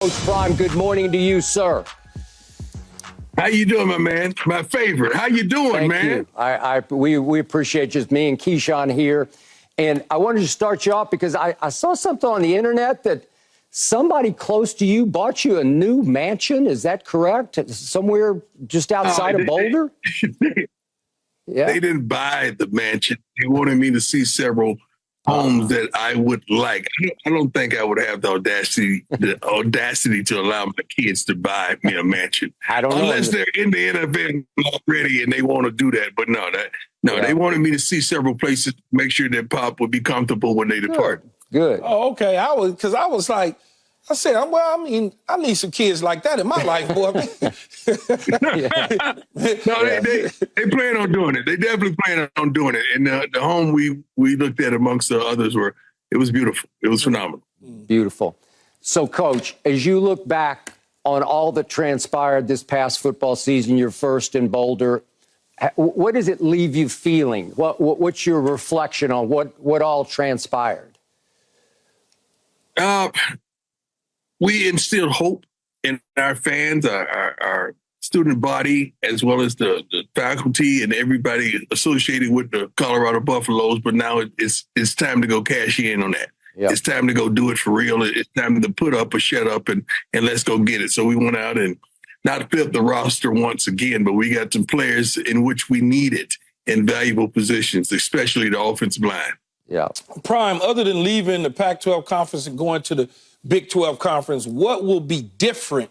Coach Prime, good morning to you, sir. How you doing, my man? My favorite. How you doing, man? Thank you. We appreciate just me and Keyshawn here. And I wanted to start you off because I saw something on the internet that somebody close to you bought you a new mansion. Is that correct? Somewhere just outside of Boulder? They didn't buy the mansion. They wanted me to see several homes that I would like. I don't think I would have the audacity to allow my kids to buy me a mansion. I don't know. Unless they're in the NFL already and they want to do that. But no, they wanted me to see several places, make sure that Pop would be comfortable when they depart. Good. Oh, okay. I was like, I said, well, I mean, I need some kids like that in my life, boy. No, they plan on doing it. They definitely plan on doing it. And the home we looked at amongst the others it was beautiful. It was phenomenal. Beautiful. So, Coach, as you look back on all that transpired this past football season, your first in Boulder, what does it leave you feeling? What's your reflection on what all transpired? We instilled hope in our fans, our student body, as well as the faculty and everybody associated with the Colorado Buffaloes. But now it's time to go cash in on that. Yep. It's time to go do it for real. It's time to put up or shut up and let's go get it. So we went out and not filled the roster once again, but we got some players in which we needed in valuable positions, especially the offensive line. Yeah. Prime, other than leaving the Pac-12 conference and going to the Big 12 conference, what will be different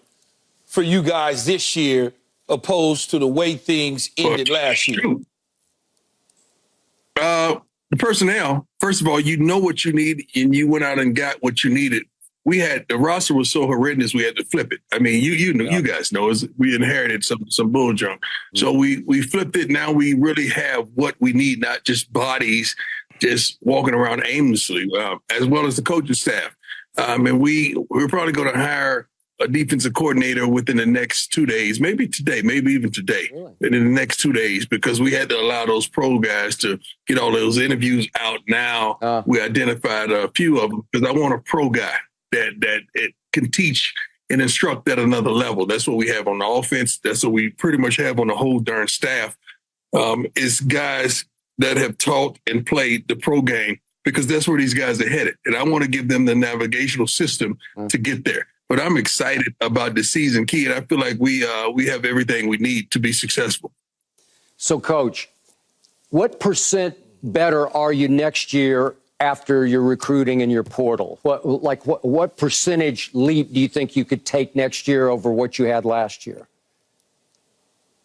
for you guys this year opposed to the way things ended last year? The personnel, first of all, you know what you need, and you went out and got what you needed. The roster was so horrendous, we had to flip it. I mean, you know, you guys know, we inherited some bull junk. So we flipped it. Now we really have what we need, not just bodies just walking around aimlessly, as well as the coaching staff. And we're probably going to hire a defensive coordinator within the next 2 days, maybe today, maybe even today, and in the next 2 days, because we had to allow those pro guys to get all those interviews out now. We identified a few of them because I want a pro guy that can teach and instruct at another level. That's what we have on the offense. That's what we pretty much have on the whole darn staff, is guys that have taught and played the pro game, because that's where these guys are headed. And I want to give them the navigational system to get there. But I'm excited about the season, Key, and I feel like we have everything we need to be successful. So, Coach, what % better are you next year after your recruiting and your portal? What percentage leap do you think you could take next year over what you had last year?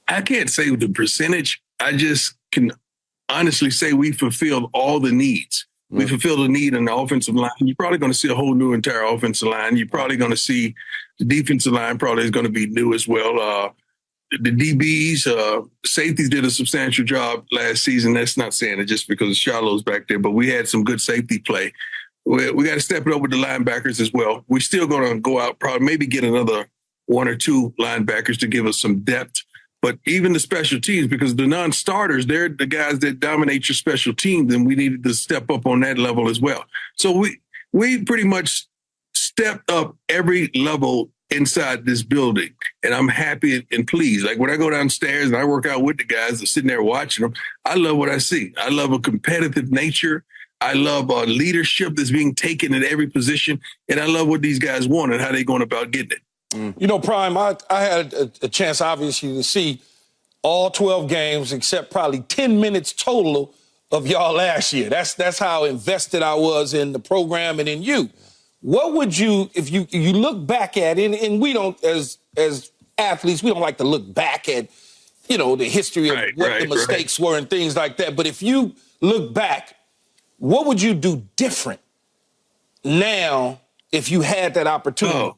I can't say the percentage. I just can honestly say we fulfilled all the needs. We fulfill the need in the offensive line. You're probably going to see a whole new entire offensive line. You're probably going to see the defensive line probably is going to be new as well. The DBs, safeties did a substantial job last season. That's not saying it just because Shiloh's back there, but we had some good safety play. We got to step it up with the linebackers as well. We're still going to go out, probably maybe get another 1 or 2 linebackers to give us some depth. But even the special teams, because the non-starters, they're the guys that dominate your special teams, and we needed to step up on that level as well. So we pretty much stepped up every level inside this building, and I'm happy and pleased. Like when I go downstairs and I work out with the guys that are sitting there watching them, I love what I see. I love a competitive nature. I love leadership that's being taken at every position, and I love what these guys want and how they're going about getting it. You know, Prime, I had a chance, obviously, to see all 12 games except probably 10 minutes total of y'all last year. That's how invested I was in the program and in you. What would you, if you look back at it, and we don't, as athletes, we don't like to look back at, you know, the history of what the mistakes were and things like that. But if you look back, what would you do different now if you had that opportunity?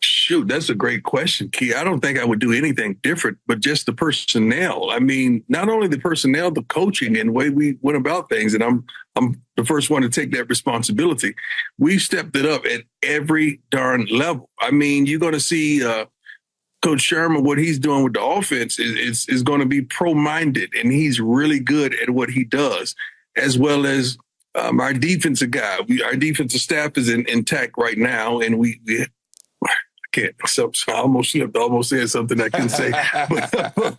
Shoot, that's a great question, Key. I don't think I would do anything different, but just the personnel. I mean, not only the personnel, the coaching and the way we went about things. And I'm the first one to take that responsibility. We stepped it up at every darn level. I mean, you're going to see Coach Sherman, what he's doing with the offense is going to be pro-minded, and he's really good at what he does, as well as our defensive guy. Our defensive staff is intact right now, and I can't. So I almost slipped. I almost said something I couldn't say. But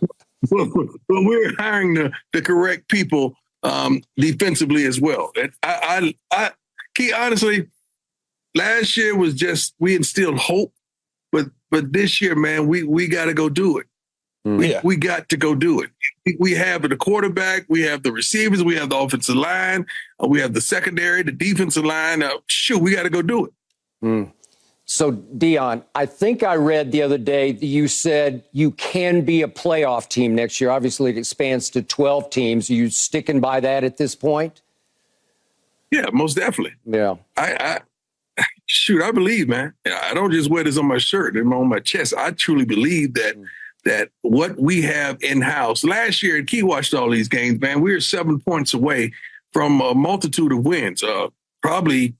we're hiring the correct people defensively as well. And honestly, last year was just we instilled hope, but this year, man, we got to go do it. We got to go do it. We have the quarterback, we have the receivers, we have the offensive line, we have the secondary, the defensive line. We got to go do it. So, Deion, I think I read the other day that you said you can be a playoff team next year. Obviously, it expands to 12 teams. Are you sticking by that at this point? Yeah, most definitely. Yeah. I believe, man. I don't just wear this on my shirt and on my chest. I truly believe that what we have in-house. Last year, and Key watched all these games, man, we were 7 points away from a multitude of wins, probably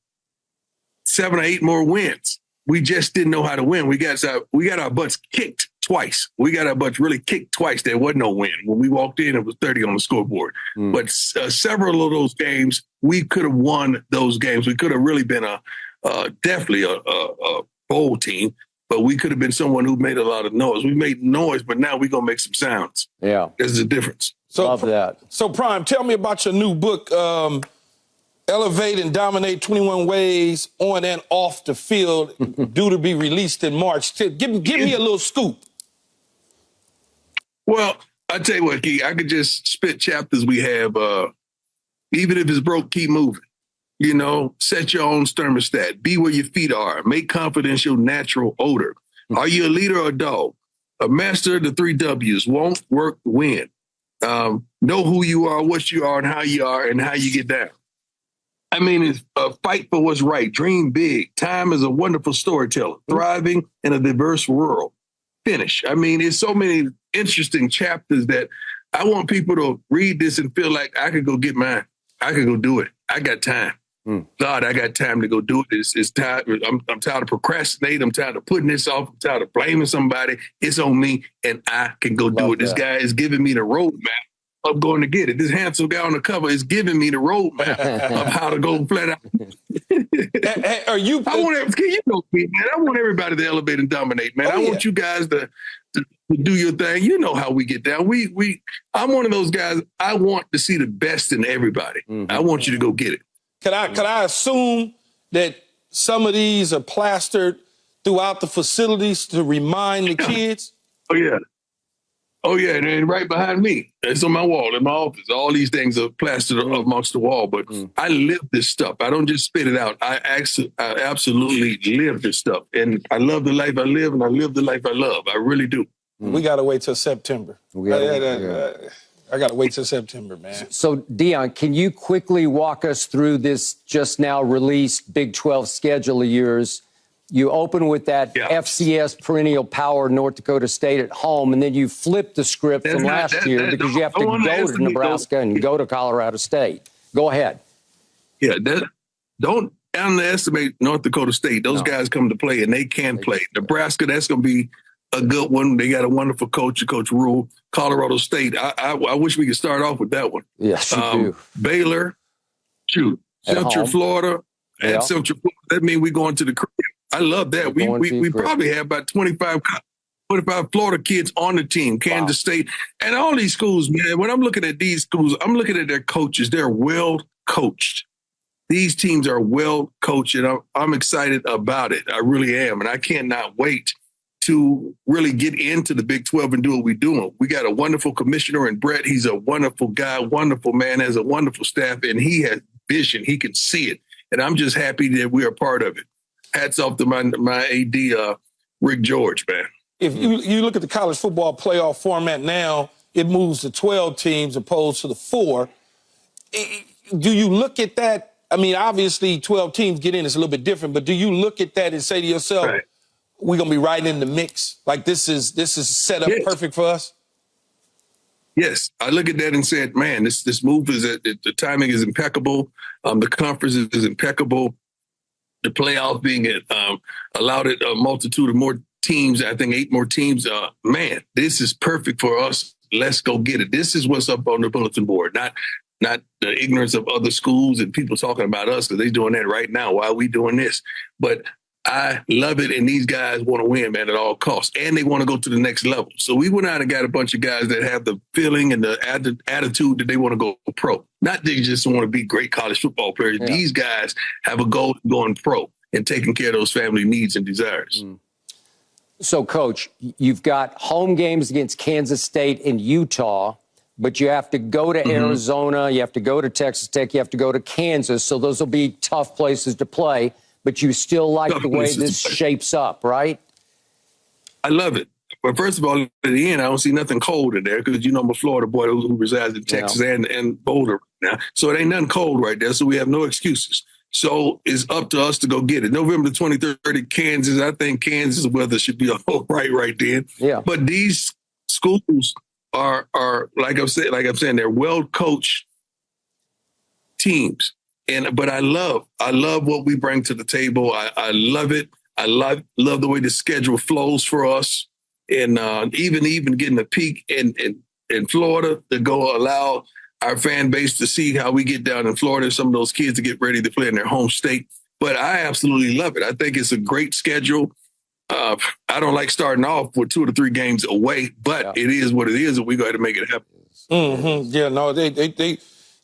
7 or 8 more wins. We just didn't know how to win. We got our butts kicked twice. We got our butts really kicked twice. There was no win. When we walked in, it was 30 on the scoreboard. But several of those games, we could have won those games. We could have really been definitely a bowl team, but we could have been someone who made a lot of noise. We made noise, but now we're going to make some sounds. Yeah. There's a difference. So, love that. So, Prime, tell me about your new book, Elevate and Dominate 21 Ways on and off the Field, due to be released in March. Give me a little scoop. Well, I tell you what, Key, I could just spit chapters we have. Even if it's broke, keep moving. You know, set your own thermostat. Be where your feet are. Make confidence your natural odor. Are you a leader or a dog? A master of the 3 W's. Won't work, win. Know who you are, what you are, and how you get down. I mean, it's a fight for what's right. Dream big. Time is a wonderful storyteller. Thriving in a diverse world. Finish. I mean, there's so many interesting chapters that I want people to read this and feel like I could go get mine. I could go do it. I got time. God, I got time to go do it. It's tired. I'm tired of procrastinating. I'm tired of putting this off. I'm tired of blaming somebody. It's on me, and I can go do it. This guy is giving me the roadmap of going to get it. This handsome guy on the cover is giving me the roadmap of how to go flat out. Are you? I want everybody to elevate and dominate, man. I want you guys to do your thing. You know how we get down. I'm one of those guys. I want to see the best in everybody. I want you to go get it. Can I assume that some of these are plastered throughout the facilities to remind the kids? Oh, yeah, and right behind me. It's on my wall in my office. All these things are plastered amongst the wall, but I live this stuff. I don't just spit it out. I absolutely live this stuff. And I love the life I live, and I live the life I love. I really do. We got to wait till September. I got to wait till September, man. So, Deion, can you quickly walk us through this just now released Big 12 schedule of yours? You open with that FCS perennial power North Dakota State at home, and then you flip the script from last year because you have to go to Nebraska and go to Colorado State. Go ahead. Yeah, don't underestimate North Dakota State. Those guys come to play, and they can play. Nebraska, that's going to be a good one. They got a wonderful coach, Coach Rule. Colorado State, I wish we could start off with that one. Yes, you do. Baylor, Central Florida, and Central Florida. That means we're going to the crib. I love that. We probably have about 25 Florida kids on the team, Kansas State, and all these schools, man. When I'm looking at these schools, I'm looking at their coaches. They're well coached. These teams are well coached, and I'm excited about it. I really am, and I cannot wait to really get into the Big 12 and do what we're doing. We got a wonderful commissioner in Brett. He's a wonderful guy, wonderful man, has a wonderful staff, and he has vision. He can see it, and I'm just happy that we're a part of it. Hats off to my AD, Rick George, man. If you look at the college football playoff format now, it moves to 12 teams opposed to the 4. Do you look at that? I mean, obviously 12 teams get in, it's a little bit different, but do you look at that and say to yourself, we're going to be right in the mix? Like this is set up perfect for us? Yes, I look at that and said, man, this move the timing is impeccable. The conference is impeccable. The playoff being allowed it a multitude of more teams. I think 8 more teams. Man, this is perfect for us. Let's go get it. This is what's up on the bulletin board. Not not the ignorance of other schools and people talking about us because they're doing that right now. Why are we doing this? But I love it, and these guys want to win, man, at all costs, and they want to go to the next level. So we went out and got a bunch of guys that have the feeling and the attitude that they want to go pro. Not they just want to be great college football players. Yeah. These guys have a goal of going pro and taking care of those family needs and desires. Mm. So, Coach, you've got home games against Kansas State and Utah, but you have to go to Arizona, you have to go to Texas Tech, you have to go to Kansas, so those will be tough places to play. But you still like the way this shapes up, right? I love it. But first of all, at the end, I don't see nothing cold in there because, I'm a Florida boy who resides in Texas and Boulder now. So it ain't nothing cold right there. So we have no excuses. So it's up to us to go get it. November the 23rd in Kansas. I think Kansas weather should be all right then. Yeah. But these schools are like I'm saying, they're well-coached teams. But I love what we bring to the table. I love it. I love the way the schedule flows for us, and even getting a peak in Florida to go allow our fan base to see how we get down in Florida. Some of those kids to get ready to play in their home state. But I absolutely love it. I think it's a great schedule. I don't like starting off with 2 to 3 games away, but it is what it is, and we got to make it happen. Mm-hmm. Yeah, no,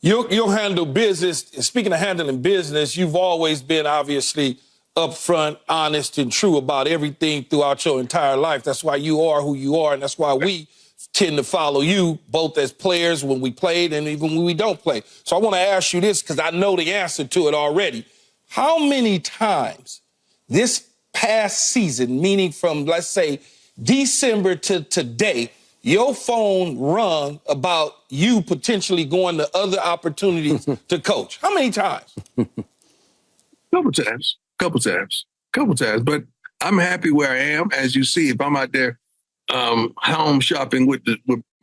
You'll handle business. Speaking of handling business, you've always been obviously upfront, honest, and true about everything throughout your entire life. That's why you are who you are, and that's why we tend to follow you, both as players when we played and even when we don't play. So I want to ask you this because I know the answer to it already. How many times this past season, meaning from, let's say, December to today, your phone rung about you potentially going to other opportunities to coach? How many times? Couple times. But I'm happy where I am. As you see, if I'm out there home shopping with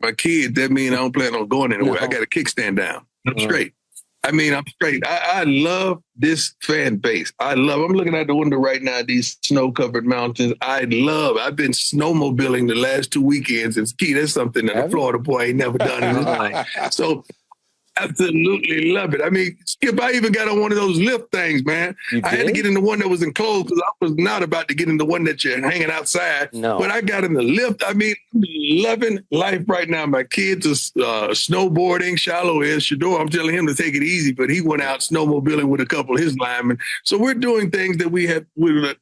my kids, that means I don't plan on going anywhere. No. I got a kickstand down. I'm straight. I'm straight. I love this fan base. I'm looking out the window right now, these snow-covered mountains. I've been snowmobiling the last 2 weekends. It's key. That's something that a Florida boy ain't never done in his life. So absolutely love it. I mean, Skip, I even got on one of those lift things, man. I had to get in the one that was enclosed because I was not about to get in the one that you're hanging outside. No. But I got in the lift. I mean, I'm loving life right now. My kids are snowboarding. Shilo and Shedeur, I'm telling him to take it easy, but he went out snowmobiling with a couple of his linemen. So we're doing things that we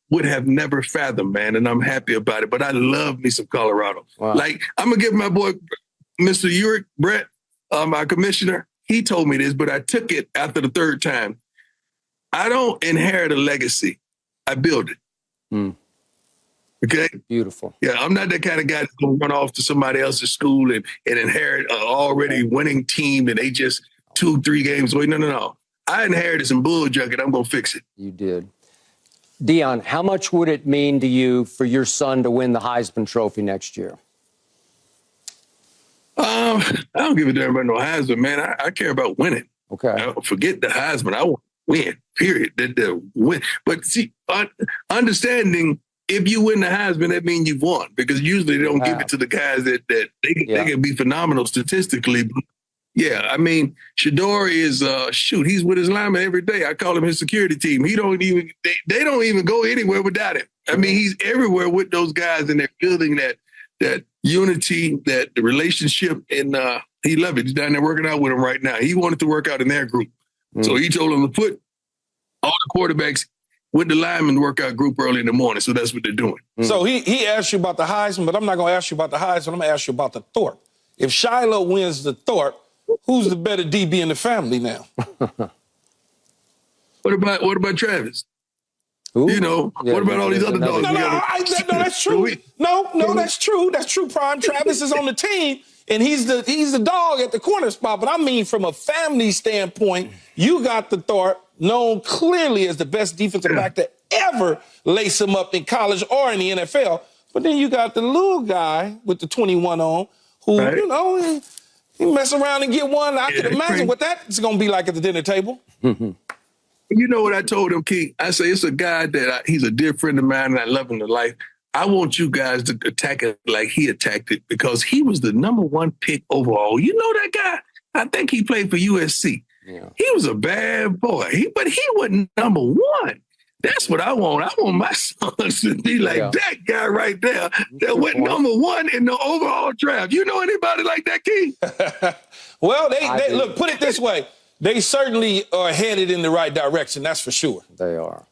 would have never fathomed, man, and I'm happy about it. But I love me some Colorado. Wow. Like, I'm going to give my boy, Mr. Urick, Brett, my commissioner, he told me this, but I took it after the 3rd time. I don't inherit a legacy. I build it. Mm. Okay? Beautiful. Yeah, I'm not that kind of guy that's going to run off to somebody else's school and inherit an already winning team and they just 2-3 games away. No. I inherited some bull junk and I'm going to fix it. You did. Deion, how much would it mean to you for your son to win the Heisman Trophy next year? I don't give a damn about no Heisman, man. I care about winning. Okay. Forget the Heisman. I want to win, period. The win. But see, understanding if you win the Heisman, that means you've won because usually they don't give it to the guys that they can be phenomenal statistically. But yeah, I mean, Shedeur is, he's with his lineman every day. I call him his security team. They don't even go anywhere without him. I mean, he's everywhere with those guys and they're building that unity, that the relationship, and he loved it. He's down there working out with them right now. He wanted to work out in their group. So he told them to put all the quarterbacks with the lineman workout group early in the morning. So that's what they're doing. So he asked you about the Heisman, but I'm not going to ask you about the Heisman. I'm going to ask you about the Thorpe. If Shilo wins the Thorpe, who's the better DB in the family now? What about Travis? Ooh. What about all these other dogs? No, that's true. No, that's true. That's true, Prime. Travis is on the team, and he's the dog at the corner spot. But I mean, from a family standpoint, you got the Thorpe, known clearly as the best defensive back to ever lace him up in college or in the NFL. But then you got the little guy with the 21 on who, he mess around and get one. I can imagine what that's going to be like at the dinner table. You know what I told him, Key? I say, it's a guy that he's a dear friend of mine and I love him to life. I want you guys to attack it like he attacked it because he was the #1 pick overall. You know that guy? I think he played for USC. Yeah. He was a bad boy, but he wasn't number one. That's what I want. I want my sons to be like that guy right there that went number one in the overall draft. You know anybody like that, Key? Well, they look, put it this way. They certainly are headed in the right direction, that's for sure. They are.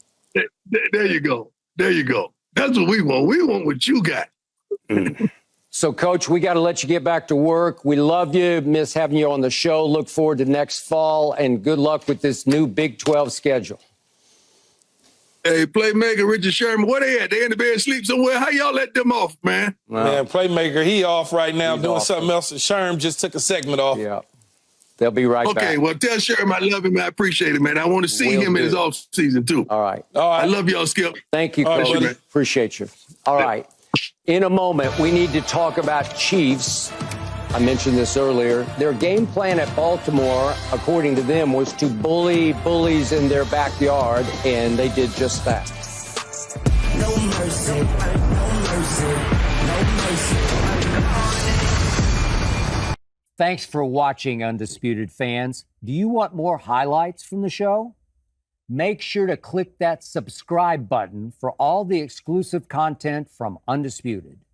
There you go. There you go. That's what we want. We want what you got. So, Coach, we got to let you get back to work. We love you. Miss having you on the show. Look forward to next fall, and good luck with this new Big 12 schedule. Hey, Playmaker, Richard Sherman, where they at? They in the bed sleep somewhere? How y'all let them off, man? Man, Playmaker, he off right now doing something else. Sherm just took a segment off. Yeah. They'll be right back. Okay, well, tell Sherm I love him. I appreciate it, man. I want to see him in his off season, too. All right. I love y'all, Skip. Thank you, Coach. Right, appreciate you. All right. In a moment, we need to talk about Chiefs. I mentioned this earlier. Their game plan at Baltimore, according to them, was to bully bullies in their backyard, and they did just that. No mercy, no mercy, no mercy. Thanks for watching, Undisputed fans. Do you want more highlights from the show? Make sure to click that subscribe button for all the exclusive content from Undisputed.